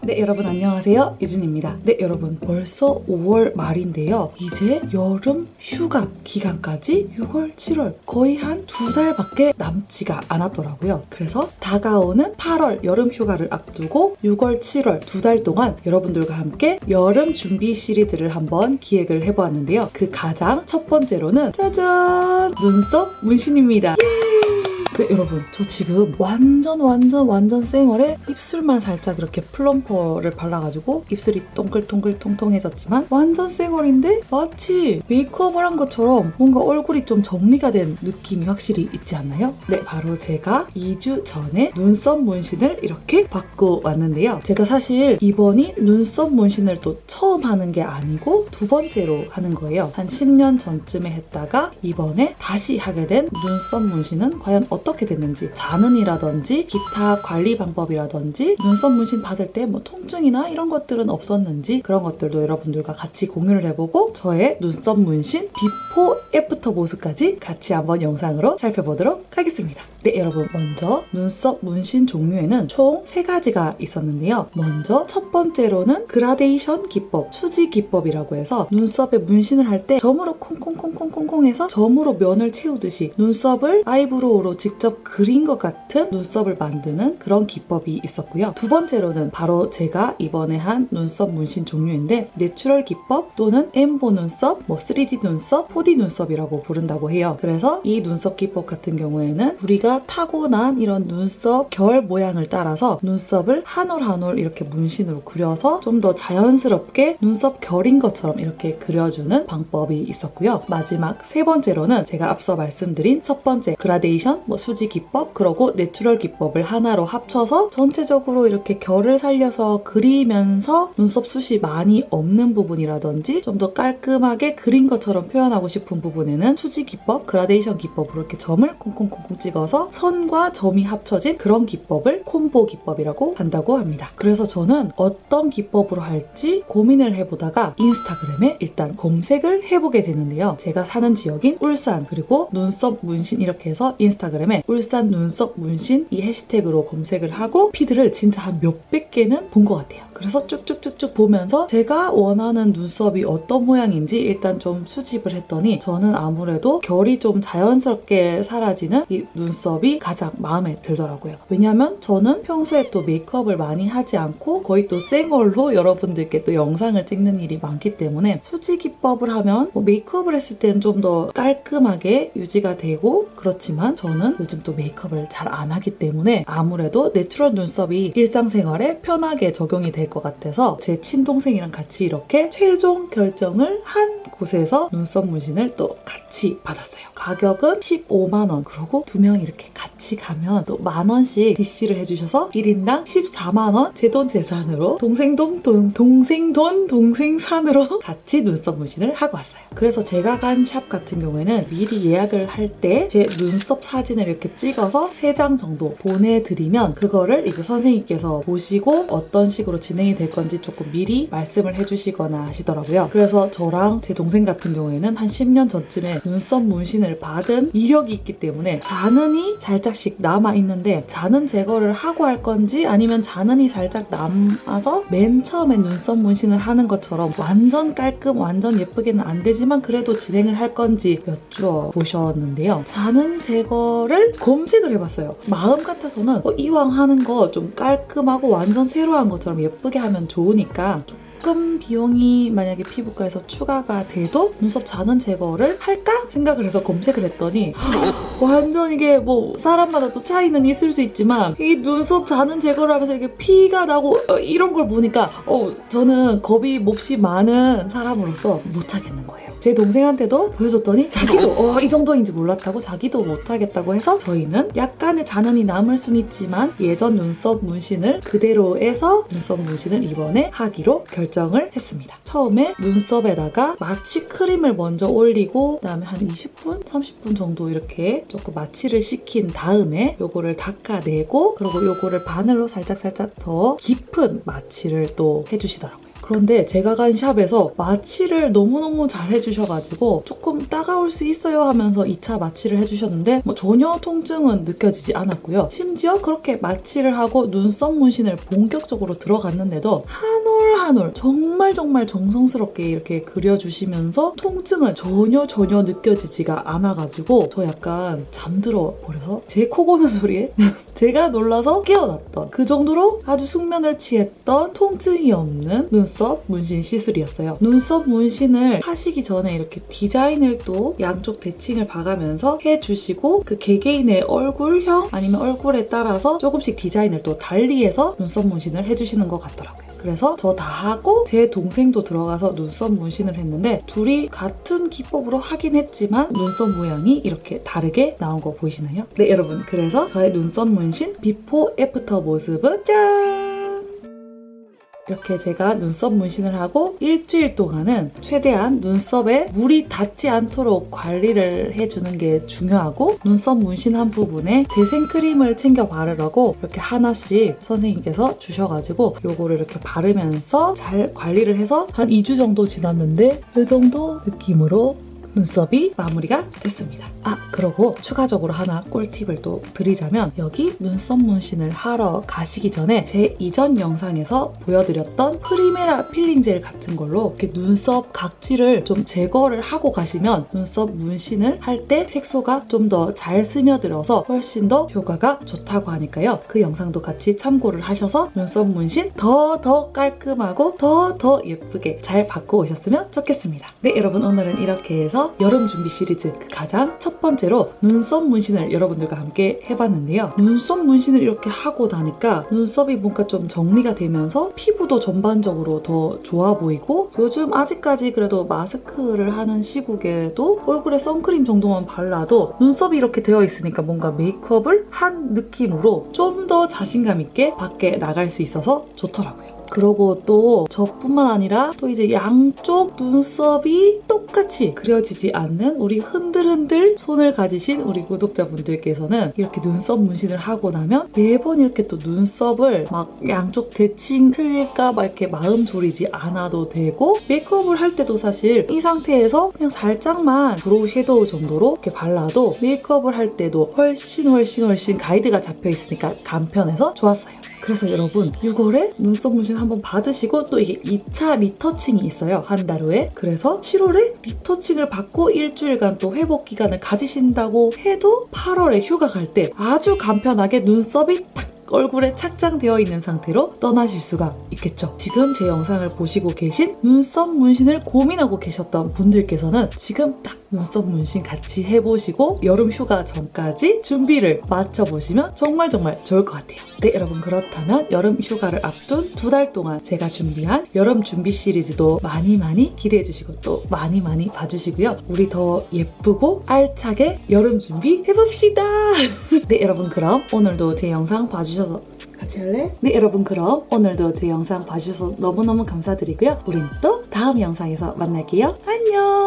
네, 여러분 안녕하세요. 유진입니다. 네, 여러분 벌써 5월 말인데요. 이제 여름 휴가 기간까지 6월, 7월 거의 한 2달밖에 남지가 않았더라고요. 그래서 다가오는 8월 여름 휴가를 앞두고 6월, 7월 2달 동안 여러분들과 함께 여름 준비 시리즈를 한번 기획을 해보았는데요. 그 가장 첫 번째로는 짜잔! 눈썹 문신입니다. 네, 여러분 저 지금 완전 쌩얼에 입술만 살짝 이렇게 플럼퍼를 발라가지고 입술이 동글동글 통통해졌지만 완전 쌩얼인데 마치 메이크업을 한 것처럼 뭔가 얼굴이 좀 정리가 된 느낌이 확실히 있지 않나요? 네, 바로 제가 2주 전에 눈썹 문신을 이렇게 받고 왔는데요. 제가 사실 이번이 눈썹 문신을 또 처음 하는 게 아니고 두 번째로 하는 거예요. 한 10년 전쯤에 했다가 이번에 다시 하게 된 눈썹 문신은 과연 어떻게 됐는지, 잔흔이라든지 기타 관리 방법이라든지 눈썹 문신 받을 때 뭐 통증이나 이런 것들은 없었는지 그런 것들도 여러분들과 같이 공유를 해보고 저의 눈썹 문신 비포 애프터 모습까지 같이 한번 영상으로 살펴보도록 하겠습니다. 네, 여러분 먼저 눈썹 문신 종류에는 총 3가지가 있었는데요. 먼저 첫 번째로는 그라데이션 기법, 수지 기법이라고 해서 눈썹에 문신을 할 때 점으로 콩콩콩콩콩콩 해서 점으로 면을 채우듯이 눈썹을 아이브로우로 직접 그린 것 같은 눈썹을 만드는 그런 기법이 있었고요. 두 번째로는 바로 제가 이번에 한 눈썹 문신 종류인데 내추럴 기법 또는 엠보 눈썹, 3D 눈썹, 4D 눈썹이라고 부른다고 해요. 그래서 이 눈썹 기법 같은 경우에는 우리가 타고난 이런 눈썹 결 모양을 따라서 눈썹을 한 올 한 올 이렇게 문신으로 그려서 좀 더 자연스럽게 눈썹 결인 것처럼 이렇게 그려주는 방법이 있었고요. 마지막 세 번째로는 제가 앞서 말씀드린 첫 번째 그라데이션, 수지 기법, 그리고 내추럴 기법을 하나로 합쳐서 전체적으로 이렇게 결을 살려서 그리면서 눈썹 숱이 많이 없는 부분이라든지 좀 더 깔끔하게 그린 것처럼 표현하고 싶은 부분에는 수지 기법, 그라데이션 기법으로 이렇게 점을 콩콩콩콩 찍어서 선과 점이 합쳐진 그런 기법을 콤보 기법이라고 한다고 합니다. 그래서 저는 어떤 기법으로 할지 고민을 해보다가 인스타그램에 일단 검색을 해보게 되는데요. 제가 사는 지역인 울산, 그리고 눈썹 문신 이렇게 해서 인스타그램에 울산 눈썹 문신 이 해시태그로 검색을 하고 피드를 진짜 한 몇백 개는 본 것 같아요. 그래서 쭉쭉쭉쭉 보면서 제가 원하는 눈썹이 어떤 모양인지 일단 좀 수집을 했더니 저는 아무래도 결이 좀 자연스럽게 사라지는 이 눈썹이 가장 마음에 들더라고요. 왜냐면 저는 평소에 또 메이크업을 많이 하지 않고 거의 또 생얼로 여러분들께 또 영상을 찍는 일이 많기 때문에 수지 기법을 하면 메이크업을 했을 때는 좀 더 깔끔하게 유지가 되고 그렇지만 저는 요즘 또 메이크업을 잘 안 하기 때문에 아무래도 내추럴 눈썹이 일상생활에 편하게 적용이 될 것 같아서 제 친동생이랑 같이 이렇게 최종 결정을 한 곳에서 눈썹 문신을 또 같이 받았어요. 가격은 15만원. 그리고 2명 이렇게 같이 가면 또 만원씩 DC를 해주셔서 1인당 14만원 제 돈 재산으로 동생 돈 동생 산으로 같이 눈썹 문신을 하고 왔어요. 그래서 제가 간 샵 같은 경우에는 미리 예약을 할 때 제 눈썹 사진을 이렇게 찍어서 3장 정도 보내드리면 그거를 이제 선생님께서 보시고 어떤 식으로 진행이 될 건지 조금 미리 말씀을 해주시거나 하시더라고요. 그래서 저랑 제 동생 같은 경우에는 한 10년 전쯤에 눈썹 문신을 받은 이력이 있기 때문에 잔흔이 살짝씩 남아있는데 잔흔 제거를 하고 할 건지 아니면 잔흔이 살짝 남아서 맨 처음에 눈썹 문신을 하는 것처럼 완전 깔끔, 완전 예쁘게는 안 되지만 그래도 진행을 할 건지 여쭈어 보셨는데요. 잔흔 제거를 검색을 해봤어요. 마음 같아서는 이왕 하는 거 좀 깔끔하고 완전 새로 한 것처럼 예쁘게 하면 좋으니까 조금 비용이 만약에 피부과에서 추가가 돼도 눈썹 잔흔 제거를 할까 생각을 해서 검색을 했더니 완전 이게 사람마다 또 차이는 있을 수 있지만 이 눈썹 잔흔 제거를 하면서 이게 피가 나고 이런 걸 보니까 저는 겁이 몹시 많은 사람으로서 못하겠는 거예요. 제 동생한테도 보여줬더니 자기도 이 정도인지 몰랐다고 자기도 못하겠다고 해서 저희는 약간의 잔흔이 남을 순 있지만 예전 눈썹 문신을 그대로 해서 눈썹 문신을 이번에 하기로 결정을 했습니다. 처음에 눈썹에다가 마취 크림을 먼저 올리고 그다음에 한 20분? 30분 정도 이렇게 조금 마취를 시킨 다음에 요거를 닦아내고 그리고 요거를 바늘로 살짝 더 깊은 마취를 또 해주시더라고요. 그런데 제가 간 샵에서 마취를 너무너무 잘 해주셔가지고 조금 따가울 수 있어요 하면서 2차 마취를 해주셨는데 전혀 통증은 느껴지지 않았고요. 심지어 그렇게 마취를 하고 눈썹 문신을 본격적으로 들어갔는데도 한 올 한 올 정말 정성스럽게 이렇게 그려주시면서 통증은 전혀 느껴지지가 않아가지고 저 약간 잠들어 버려서 제 코 고는 소리에 제가 놀라서 깨어났던 그 정도로 아주 숙면을 취했던 통증이 없는 눈썹 문신 시술이었어요. 눈썹 문신을 하시기 전에 이렇게 디자인을 또 양쪽 대칭을 봐가면서 해주시고 그 개개인의 얼굴형 아니면 얼굴에 따라서 조금씩 디자인을 또 달리해서 눈썹 문신을 해주시는 것 같더라고요. 그래서 저 다 하고 제 동생도 들어가서 눈썹 문신을 했는데 둘이 같은 기법으로 하긴 했지만 눈썹 모양이 이렇게 다르게 나온 거 보이시나요? 네 여러분, 그래서 저의 눈썹 문신 비포 애프터 모습은 짠! 이렇게 제가 눈썹 문신을 하고 일주일 동안은 최대한 눈썹에 물이 닿지 않도록 관리를 해주는 게 중요하고 눈썹 문신한 부분에 재생크림을 챙겨 바르라고 이렇게 하나씩 선생님께서 주셔가지고 요거를 이렇게 바르면서 잘 관리를 해서 한 2주 정도 지났는데 이 정도 느낌으로 눈썹이 마무리가 됐습니다. 그리고 추가적으로 하나 꿀팁을 또 드리자면 여기 눈썹 문신을 하러 가시기 전에 제 이전 영상에서 보여드렸던 프리메라 필링 젤 같은 걸로 이렇게 눈썹 각질을 좀 제거를 하고 가시면 눈썹 문신을 할 때 색소가 좀 더 잘 스며들어서 훨씬 더 효과가 좋다고 하니까요. 그 영상도 같이 참고를 하셔서 눈썹 문신 더 깔끔하고 더 예쁘게 잘 받고 오셨으면 좋겠습니다. 네 여러분, 오늘은 이렇게 해서 여름 준비 시리즈 그 가장 첫 번째로 눈썹 문신을 여러분들과 함께 해봤는데요. 눈썹 문신을 이렇게 하고 나니까 눈썹이 뭔가 좀 정리가 되면서 피부도 전반적으로 더 좋아 보이고 요즘 아직까지 그래도 마스크를 하는 시국에도 얼굴에 선크림 정도만 발라도 눈썹이 이렇게 되어 있으니까 뭔가 메이크업을 한 느낌으로 좀 더 자신감 있게 밖에 나갈 수 있어서 좋더라고요. 그리고 또 저뿐만 아니라 또 이제 양쪽 눈썹이 똑같이 그려지지 않는 우리 흔들흔들 손을 가지신 우리 구독자분들께서는 이렇게 눈썹 문신을 하고 나면 매번 이렇게 또 눈썹을 막 양쪽 대칭 틀릴까 막 이렇게 마음 졸이지 않아도 되고 메이크업을 할 때도 사실 이 상태에서 그냥 살짝만 브로우 섀도우 정도로 이렇게 발라도 메이크업을 할 때도 훨씬 가이드가 잡혀 있으니까 간편해서 좋았어요. 그래서 여러분 6월에 눈썹 문신 한번 받으시고 또 이게 2차 리터칭이 있어요. 한 달 후에. 그래서 7월에 리터칭을 받고 일주일간 또 회복 기간을 가지신다고 해도 8월에 휴가 갈 때 아주 간편하게 눈썹이 탁 얼굴에 착장되어 있는 상태로 떠나실 수가 있겠죠. 지금 제 영상을 보시고 계신 눈썹 문신을 고민하고 계셨던 분들께서는 지금 딱 눈썹 문신 같이 해보시고 여름 휴가 전까지 준비를 마쳐보시면 정말 좋을 것 같아요. 네 여러분, 그렇다면 여름 휴가를 앞둔 2달 동안 제가 준비한 여름 준비 시리즈도 많이 기대해주시고 또 많이 봐주시고요. 우리 더 예쁘고 알차게 여름 준비 해봅시다. 네 여러분, 그럼 오늘도 제 영상 봐주셔서 같이 할래? 네 여러분, 그럼 오늘도 제 영상 봐주셔서 너무너무 감사드리고요. 우린 또 다음 영상에서 만날게요. 안녕.